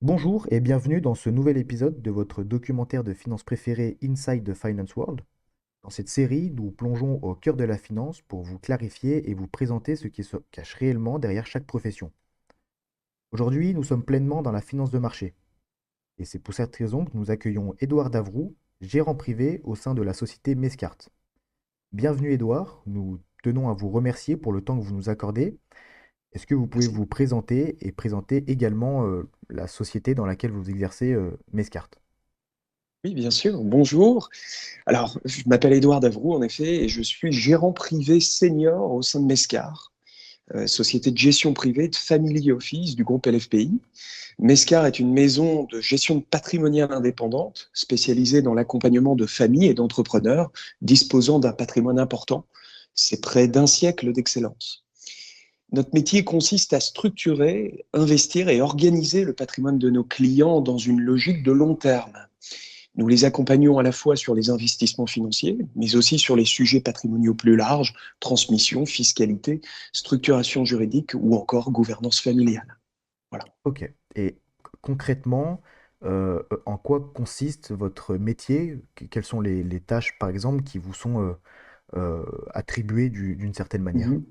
Bonjour et bienvenue dans ce nouvel épisode de votre documentaire de finance préféré Inside the Finance World. Dans cette série, nous plongeons au cœur de la finance pour vous clarifier et vous présenter ce qui se cache réellement derrière chaque profession. Aujourd'hui, nous sommes pleinement dans la finance de marché. Et c'est pour cette raison que nous accueillons Édouard Davroux, gérant privé au sein de la société Mescart. Bienvenue Édouard, nous tenons à vous remercier pour le temps que vous nous accordez. Est-ce que vous pouvez Merci. vous présenter et présenter également la société dans laquelle vous exercez Mescart? Oui, bien sûr. Bonjour. Alors, je m'appelle Édouard Davroux, en effet, et je suis gérant privé senior au sein de Mescar, société de gestion privée de Family Office du groupe LFPI. Mescar est une maison de gestion patrimoniale indépendante spécialisée dans l'accompagnement de familles et d'entrepreneurs disposant d'un patrimoine important. C'est près d'un siècle d'excellence. Notre métier consiste à structurer, investir et organiser le patrimoine de nos clients dans une logique de long terme. Nous les accompagnons à la fois sur les investissements financiers, mais aussi sur les sujets patrimoniaux plus larges, transmission, fiscalité, structuration juridique ou encore gouvernance familiale. Voilà. Ok. Et concrètement, en quoi consiste votre métier? Quelles sont les tâches, par exemple, qui vous sont attribuées d'une certaine manière? Mhm.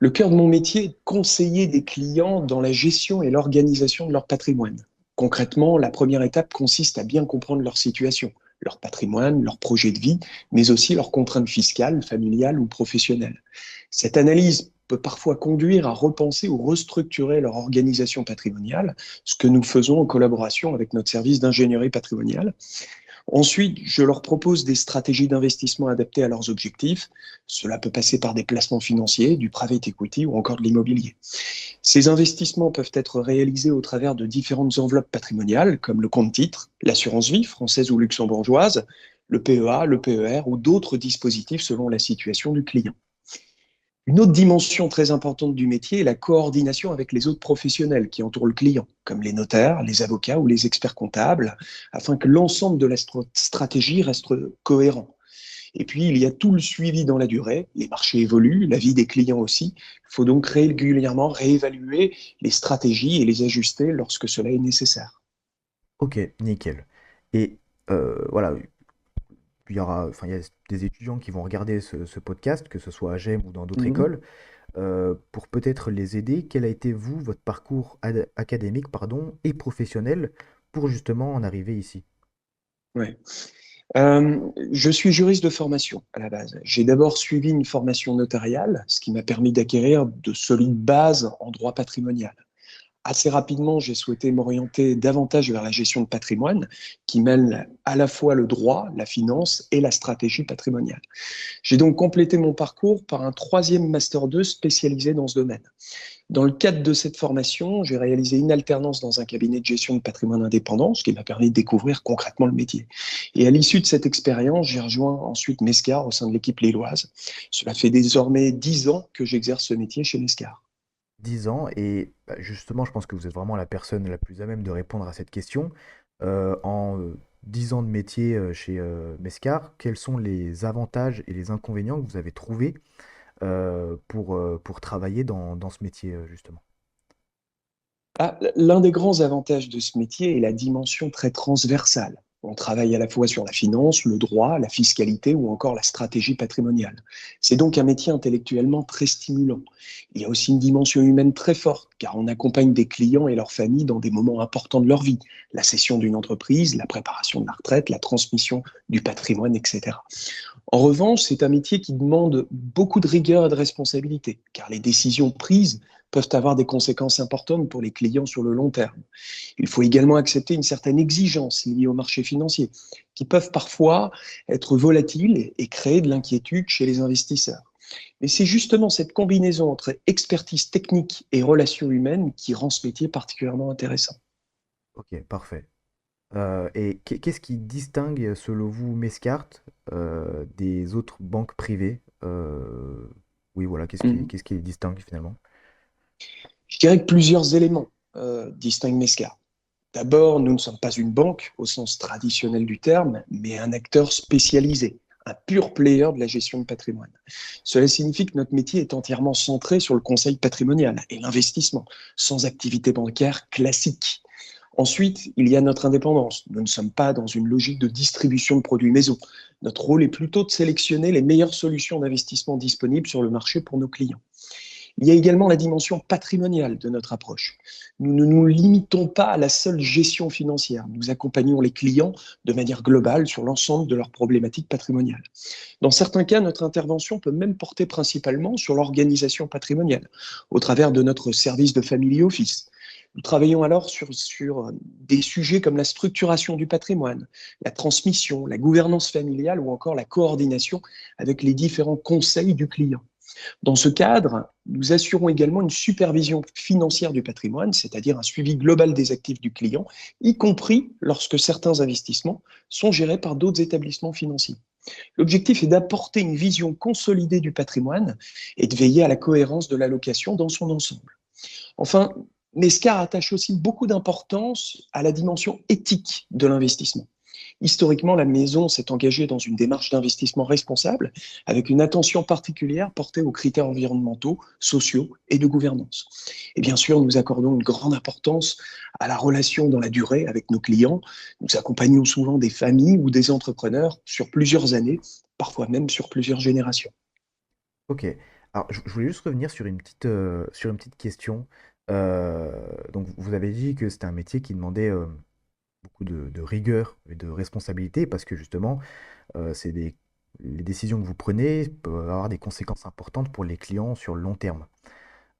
Le cœur de mon métier est de conseiller des clients dans la gestion et l'organisation de leur patrimoine. Concrètement, la première étape consiste à bien comprendre leur situation, leur patrimoine, leur projet de vie, mais aussi leurs contraintes fiscales, familiales ou professionnelles. Cette analyse peut parfois conduire à repenser ou restructurer leur organisation patrimoniale, ce que nous faisons en collaboration avec notre service d'ingénierie patrimoniale. Ensuite, je leur propose des stratégies d'investissement adaptées à leurs objectifs. Cela peut passer par des placements financiers, du private equity ou encore de l'immobilier. Ces investissements peuvent être réalisés au travers de différentes enveloppes patrimoniales, comme le compte-titre, l'assurance vie française ou luxembourgeoise, le PEA, le PER ou d'autres dispositifs selon la situation du client. Une autre dimension très importante du métier est la coordination avec les autres professionnels qui entourent le client, comme les notaires, les avocats ou les experts comptables, afin que l'ensemble de la stratégie reste cohérent. Et puis, il y a tout le suivi dans la durée. Les marchés évoluent, la vie des clients aussi. Il faut donc régulièrement réévaluer les stratégies et les ajuster lorsque cela est nécessaire. Ok, nickel. Et voilà, il y a des étudiants qui vont regarder ce podcast, que ce soit à GEM ou dans d'autres Mhm. écoles, pour peut-être les aider. Quel a été, vous, votre parcours académique, pardon, et professionnel pour justement en arriver ici? Ouais. Je suis juriste de formation à la base. J'ai d'abord suivi une formation notariale, ce qui m'a permis d'acquérir de solides bases en droit patrimonial. Assez rapidement, j'ai souhaité m'orienter davantage vers la gestion de patrimoine, qui mêle à la fois le droit, la finance et la stratégie patrimoniale. J'ai donc complété mon parcours par un troisième Master 2 spécialisé dans ce domaine. Dans le cadre de cette formation, j'ai réalisé une alternance dans un cabinet de gestion de patrimoine indépendant, ce qui m'a permis de découvrir concrètement le métier. Et à l'issue de cette expérience, j'ai rejoint ensuite Mescar au sein de l'équipe lilloise. Cela fait désormais 10 ans que j'exerce ce métier chez Mescar. 10 ans et bah, justement, je pense que vous êtes vraiment la personne la plus à même de répondre à cette question. En 10 ans de métier chez Mescar, quels sont les avantages et les inconvénients que vous avez trouvés pour travailler dans ce métier, justement? Ah, l'un des grands avantages de ce métier est la dimension très transversale. On travaille à la fois sur la finance, le droit, la fiscalité ou encore la stratégie patrimoniale. C'est donc un métier intellectuellement très stimulant. Il y a aussi une dimension humaine très forte, car on accompagne des clients et leurs familles dans des moments importants de leur vie. La cession d'une entreprise, la préparation de la retraite, la transmission du patrimoine, etc. En revanche, c'est un métier qui demande beaucoup de rigueur et de responsabilité, car les décisions prises peuvent avoir des conséquences importantes pour les clients sur le long terme. Il faut également accepter une certaine exigence liée au marché financier, qui peuvent parfois être volatiles et créer de l'inquiétude chez les investisseurs. Mais c'est justement cette combinaison entre expertise technique et relations humaines qui rend ce métier particulièrement intéressant. Ok, parfait. Et qu'est-ce qui distingue, selon vous, Mescart des autres banques privées? Oui, voilà, Mhm. qu'est-ce qui les distingue finalement? Je dirais que plusieurs éléments distinguent Mescar. D'abord, nous ne sommes pas une banque au sens traditionnel du terme, mais un acteur spécialisé, un pur player de la gestion de patrimoine. Cela signifie que notre métier est entièrement centré sur le conseil patrimonial et l'investissement, sans activité bancaire classique. Ensuite, il y a notre indépendance. Nous ne sommes pas dans une logique de distribution de produits maison. Notre rôle est plutôt de sélectionner les meilleures solutions d'investissement disponibles sur le marché pour nos clients. Il y a également la dimension patrimoniale de notre approche. Nous ne nous limitons pas à la seule gestion financière. Nous accompagnons les clients de manière globale sur l'ensemble de leurs problématiques patrimoniales. Dans certains cas, notre intervention peut même porter principalement sur l'organisation patrimoniale, au travers de notre service de family office. Nous travaillons alors sur des sujets comme la structuration du patrimoine, la transmission, la gouvernance familiale ou encore la coordination avec les différents conseils du client. Dans ce cadre, nous assurons également une supervision financière du patrimoine, c'est-à-dire un suivi global des actifs du client, y compris lorsque certains investissements sont gérés par d'autres établissements financiers. L'objectif est d'apporter une vision consolidée du patrimoine et de veiller à la cohérence de l'allocation dans son ensemble. Enfin, Mescar attache aussi beaucoup d'importance à la dimension éthique de l'investissement. Historiquement, la maison s'est engagée dans une démarche d'investissement responsable avec une attention particulière portée aux critères environnementaux, sociaux et de gouvernance. Et bien sûr, nous accordons une grande importance à la relation dans la durée avec nos clients. Nous accompagnons souvent des familles ou des entrepreneurs sur plusieurs années, parfois même sur plusieurs générations. Ok. Alors, je voulais juste revenir sur une petite question. Donc, vous avez dit que c'était un métier qui demandait beaucoup de rigueur et de responsabilité parce que justement, c'est les décisions que vous prenez peuvent avoir des conséquences importantes pour les clients sur le long terme.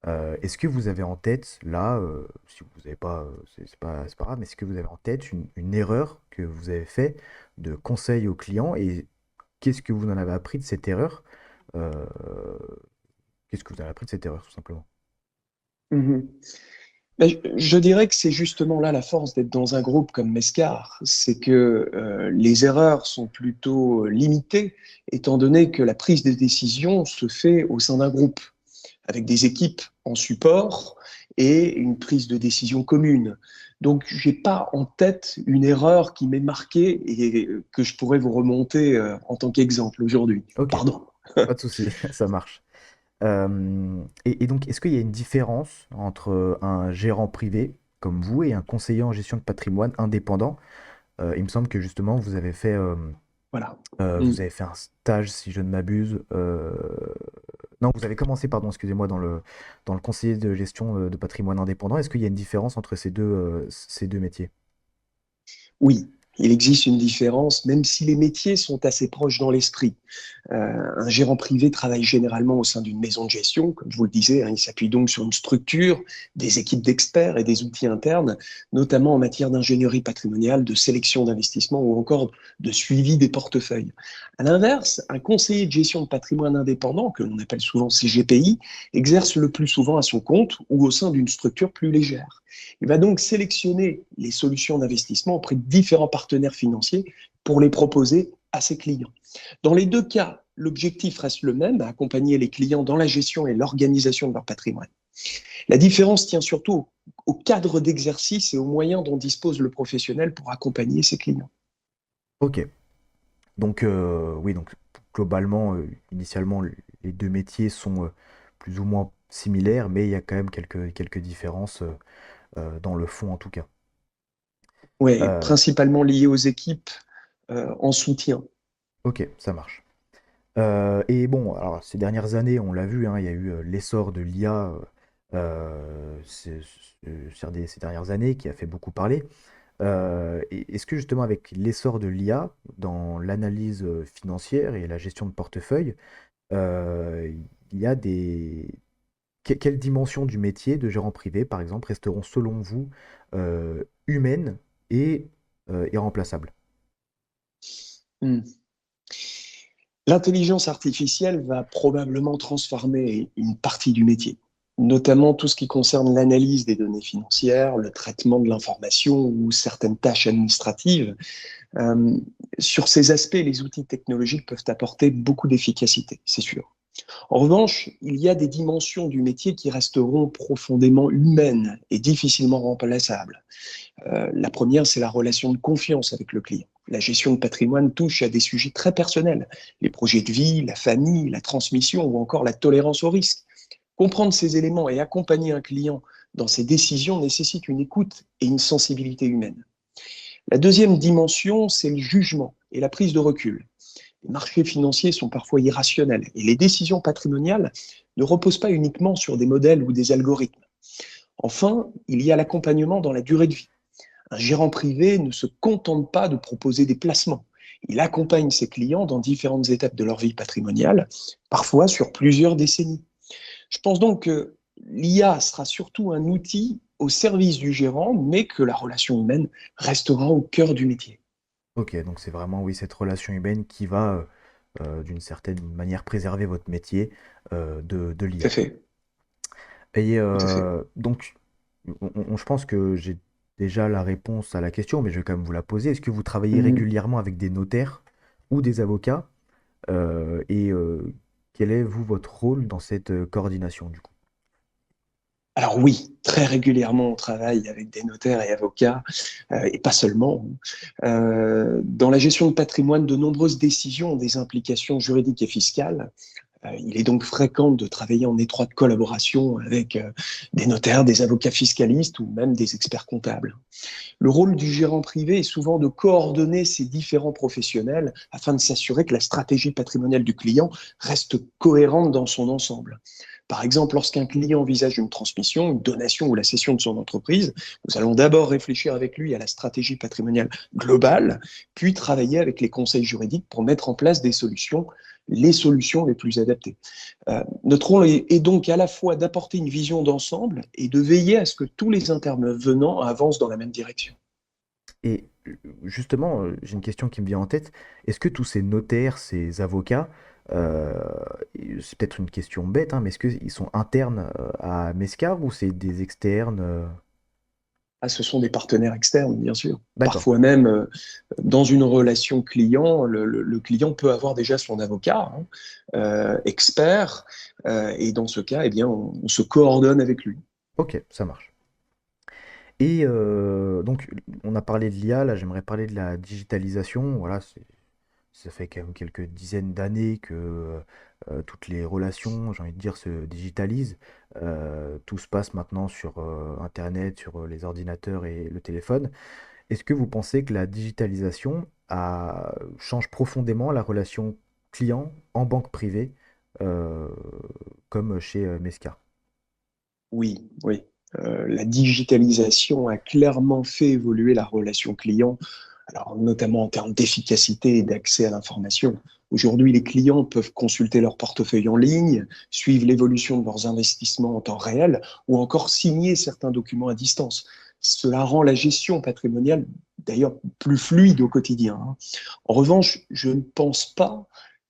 Est-ce que vous avez en tête, là, si vous n'avez pas, c'est pas grave, mais est-ce que vous avez en tête une erreur que vous avez fait de conseil aux clients et qu'est-ce que vous en avez appris de cette erreur? Euh, Qu'est-ce que vous avez appris de cette erreur, tout simplement? Mhm. Ben, je dirais que c'est justement là la force d'être dans un groupe comme Mescar, c'est que les erreurs sont plutôt limitées, étant donné que la prise de décision se fait au sein d'un groupe, avec des équipes en support et une prise de décision commune. Donc, j'ai pas en tête une erreur qui m'est marquée et que je pourrais vous remonter en tant qu'exemple aujourd'hui. Ok, Pardon. pas de souci, ça marche. Et donc, est-ce qu'il y a une différence entre un gérant privé comme vous et un conseiller en gestion de patrimoine indépendant? Il me semble que justement, Voilà. vous Mm. avez fait un stage, si je ne m'abuse. Non, vous avez commencé, pardon, excusez-moi, dans le conseiller de gestion de patrimoine indépendant. Est-ce qu'il y a une différence entre ces deux métiers? Oui, il existe une différence, même si les métiers sont assez proches dans l'esprit. Un gérant privé travaille généralement au sein d'une maison de gestion, comme je vous le disais, hein, il s'appuie donc sur une structure, des équipes d'experts et des outils internes, notamment en matière d'ingénierie patrimoniale, de sélection d'investissement ou encore de suivi des portefeuilles. À l'inverse, un conseiller de gestion de patrimoine indépendant, que l'on appelle souvent CGPI, exerce le plus souvent à son compte ou au sein d'une structure plus légère. Il va donc sélectionner les solutions d'investissement auprès de différents partenaires financiers pour les proposer à ses clients. Dans les deux cas, l'objectif reste le même, accompagner les clients dans la gestion et l'organisation de leur patrimoine. La différence tient surtout au cadre d'exercice et aux moyens dont dispose le professionnel pour accompagner ses clients. Ok. Donc, oui, donc globalement, initialement, les deux métiers sont plus ou moins similaires, mais il y a quand même quelques différences dans le fond, en tout cas. Oui, Euh, principalement lié aux équipes en soutien. ok, ça marche. Et bon, alors ces dernières années, on l'a vu, hein, il y a eu l'essor de l'IA ces dernières années qui a fait beaucoup parler. Est-ce que justement avec l'essor de l'IA dans l'analyse financière et la gestion de portefeuille, euh, il y a quelles dimensions du métier de gérant privé, par exemple, resteront selon vous humaines et irremplaçables? Hmm. L'intelligence artificielle va probablement transformer une partie du métier, notamment tout ce qui concerne l'analyse des données financières, le traitement de l'information ou certaines tâches administratives. Euh, sur ces aspects, les outils technologiques peuvent apporter beaucoup d'efficacité, c'est sûr. En revanche, il y a des dimensions du métier qui resteront profondément humaines et difficilement remplaçables. La première, c'est la relation de confiance avec le client. La gestion de patrimoine touche à des sujets très personnels, les projets de vie, la famille, la transmission ou encore la tolérance au risque. Comprendre ces éléments et accompagner un client dans ses décisions nécessite une écoute et une sensibilité humaine. La deuxième dimension, c'est le jugement et la prise de recul. Les marchés financiers sont parfois irrationnels et les décisions patrimoniales ne reposent pas uniquement sur des modèles ou des algorithmes. Enfin, il y a l'accompagnement dans la durée de vie. Un gérant privé ne se contente pas de proposer des placements. Il accompagne ses clients dans différentes étapes de leur vie patrimoniale, parfois sur plusieurs décennies. Je pense donc que l'IA sera surtout un outil au service du gérant, mais que la relation humaine restera au cœur du métier. Ok, donc c'est vraiment, oui, cette relation humaine qui va, d'une certaine manière, préserver votre métier de Tout à l'IA. fait, Et tout à fait. donc, je pense que j'ai déjà la réponse à la question, mais je vais quand même vous la poser. Est-ce que vous travaillez Mhm. régulièrement avec des notaires ou des avocats? Et quel est, vous, votre rôle dans cette coordination, du coup? Alors oui, très régulièrement, on travaille avec des notaires et avocats, et pas seulement. Dans la gestion de patrimoine, de nombreuses décisions ont des implications juridiques et fiscales. Il est donc fréquent de travailler en étroite collaboration avec des notaires, des avocats fiscalistes ou même des experts comptables. Le rôle du gérant privé est souvent de coordonner ces différents professionnels afin de s'assurer que la stratégie patrimoniale du client reste cohérente dans son ensemble. Par exemple, lorsqu'un client envisage une transmission, une donation ou la cession de son entreprise, nous allons d'abord réfléchir avec lui à la stratégie patrimoniale globale, puis travailler avec les conseils juridiques pour mettre en place des solutions, les solutions les plus adaptées. Notre rôle est donc à la fois d'apporter une vision d'ensemble et de veiller à ce que tous les intervenants avancent dans la même direction. Et justement, j'ai une question qui me vient en tête. Est-ce que tous ces notaires, ces avocats, euh, c'est peut-être une question bête, hein, mais est-ce qu'ils sont internes à Mescar ou c'est des externes Ah, ce sont des partenaires externes, bien sûr. D'accord. Parfois même, dans une relation client, le client peut avoir déjà son avocat, hein, expert, et dans ce cas, eh bien, on se coordonne avec lui. Ok, ça marche. Et donc, on a parlé de l'IA, là, j'aimerais parler de la digitalisation. Voilà, ça fait quand même quelques dizaines d'années que toutes les relations, j'ai envie de dire, se digitalisent. Tout se passe maintenant sur Internet, sur les ordinateurs et le téléphone. Est-ce que vous pensez que la digitalisation change profondément la relation client en banque privée, euh, comme chez Mesca? Oui, oui. La digitalisation a clairement fait évoluer la relation client, alors notamment en termes d'efficacité et d'accès à l'information. Aujourd'hui, les clients peuvent consulter leur portefeuille en ligne, suivre l'évolution de leurs investissements en temps réel ou encore signer certains documents à distance. Cela rend la gestion patrimoniale d'ailleurs plus fluide au quotidien, hein. En revanche, je ne pense pas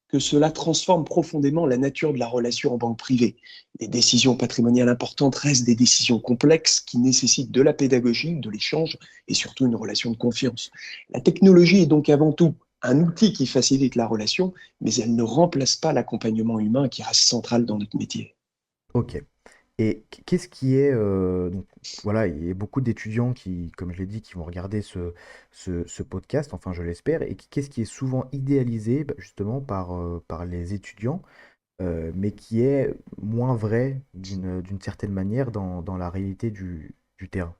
que cela transforme profondément la nature de la relation en banque privée. Les décisions patrimoniales importantes restent des décisions complexes qui nécessitent de la pédagogie, de l'échange et surtout une relation de confiance. La technologie est donc avant tout un outil qui facilite la relation, mais elle ne remplace pas l'accompagnement humain qui reste central dans notre métier. Ok. Et qu'est-ce qui est... donc, voilà, il y a beaucoup d'étudiants qui, comme je l'ai dit, qui vont regarder ce podcast, enfin je l'espère, et qu'est-ce qui est souvent idéalisé bah, justement par les étudiants, mais qui est moins vrai d'une certaine manière dans la réalité du terrain.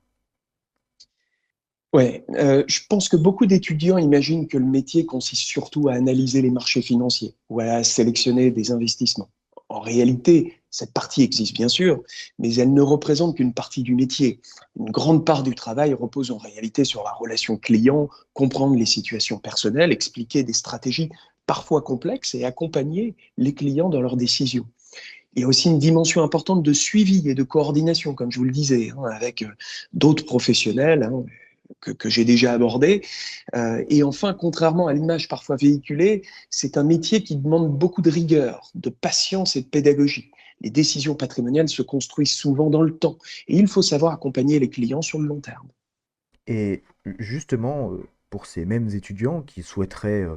Ouais, je pense que beaucoup d'étudiants imaginent que le métier consiste surtout à analyser les marchés financiers ou à sélectionner des investissements. En réalité, cette partie existe bien sûr, mais elle ne représente qu'une partie du métier. Une grande part du travail repose en réalité sur la relation client, comprendre les situations personnelles, expliquer des stratégies parfois complexes et accompagner les clients dans leurs décisions. Il y a aussi une dimension importante de suivi et de coordination, comme je vous le disais, hein, avec d'autres professionnels, hein, que j'ai déjà abordé. Et enfin, contrairement à l'image parfois véhiculée, c'est un métier qui demande beaucoup de rigueur, de patience et de pédagogie. Les décisions patrimoniales se construisent souvent dans le temps et il faut savoir accompagner les clients sur le long terme. Et justement, pour ces mêmes étudiants qui souhaiteraient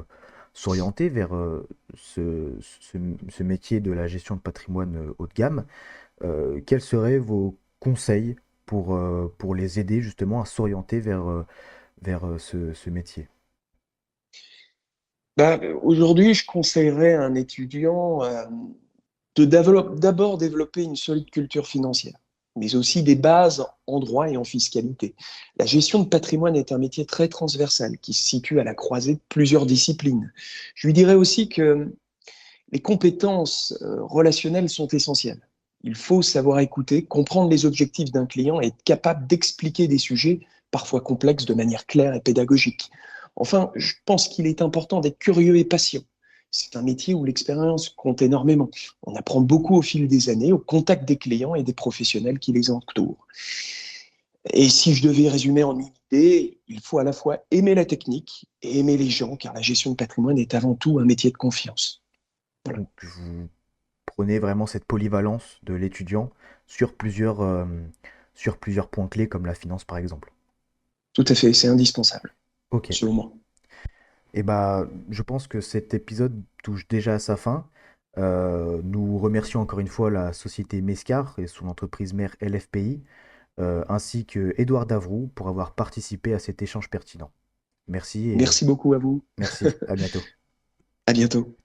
s'orienter vers ce métier de la gestion de patrimoine haut de gamme, quels seraient vos conseils pour les aider justement à s'orienter vers ce métier? Aujourd'hui, je conseillerais à un étudiant d'abord développer une solide culture financière, mais aussi des bases en droit et en fiscalité. La gestion de patrimoine est un métier très transversal qui se situe à la croisée de plusieurs disciplines. Je lui dirais aussi que les compétences relationnelles sont essentielles. Il faut savoir écouter, comprendre les objectifs d'un client et être capable d'expliquer des sujets parfois complexes de manière claire et pédagogique. Enfin, je pense qu'il est important d'être curieux et patient. C'est un métier où l'expérience compte énormément. On apprend beaucoup au fil des années, au contact des clients et des professionnels qui les entourent. Et si je devais résumer en une idée, il faut à la fois aimer la technique et aimer les gens, car la gestion de patrimoine est avant tout un métier de confiance. Voilà. Donc vous prenez vraiment cette polyvalence de l'étudiant sur sur plusieurs points clés comme la finance par exemple. Tout à fait, c'est indispensable, Ok. selon moi. Et bah, je pense que cet épisode touche déjà à sa fin. Nous remercions encore une fois la société Mescar et son entreprise mère LFPI, ainsi que Édouard Davroux pour avoir participé à cet échange pertinent. Merci et Merci beaucoup à vous. merci, à bientôt. À bientôt.